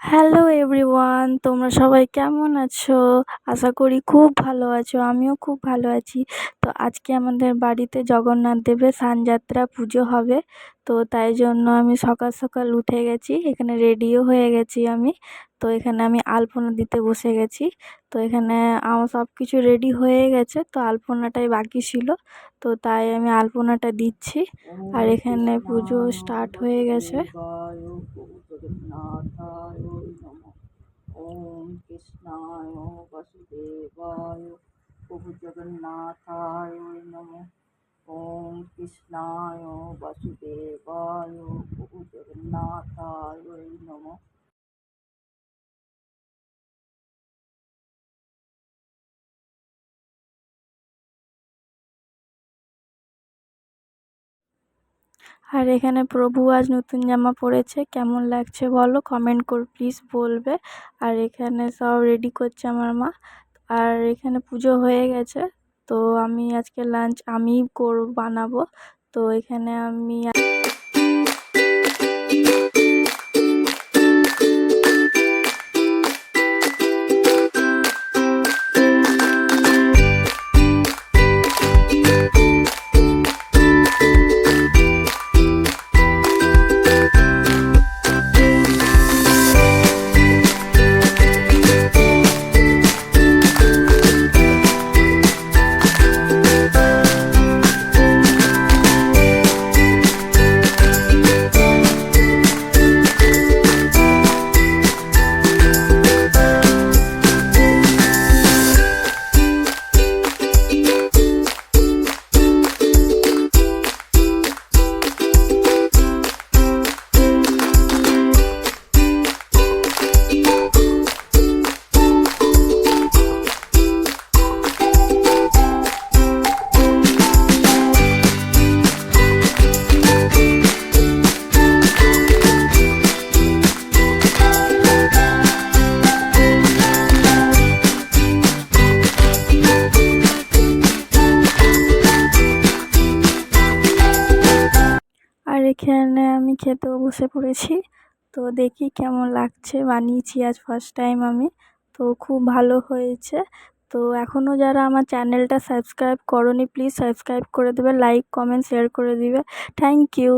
Hello everyone, তোমরা সবাই কেমন আছো? আশা করি খুব ভালো আছো। আমিও খুব ভালো আছি। তো আজকে আমাদের বাড়িতে জগন্নাথ দেবের স্নানযাত্রা পুজো হবে। তো তাই জন্য আমি সকাল সকাল উঠে গেছি, এখানে রেডিও হয়ে গেছি আমি। তো এখানে আমি আলপনা দিতে বসে গেছি। তো এখানে আমার সব কিছু রেডি হয়ে গেছে, তো আলপনাটাই বাকি ছিল। তো তাই আমি আলপনাটা দিচ্ছি। আর এখানে পুজো স্টার্ট হয়ে গেছে। ওম কৃষ্ণায় বাসুদেবায় প্রভু জগন্নাথায় নমঃ। ওম কৃষ্ণায় বাসুদেবায় প্রভু জগন্নাথায় নমঃ। আর এখানে প্রভু আজ নতুন জামা পরেছে, কেমন লাগছে বলো, কমেন্ট করে প্লিজ বলবে। আর এখানে সব রেডি করছে আমার মা। আর এখানে পুজো হয়ে গেছে। তো আমি আজকে লাঞ্চ আমিই বানাবো। তো এখানে আমি এখানে আমি খেতেও বসে পড়েছি। তো দেখি কেমন লাগছে, বানিয়েছি আজ ফার্স্ট টাইম আমি। তো খুব ভালো হয়েছে। তো এখনও যারা আমার চ্যানেলটা সাবস্ক্রাইব করোনি প্লিজ সাবস্ক্রাইব করে দেবে, লাইক কমেন্ট শেয়ার করে দিবে। Thank you.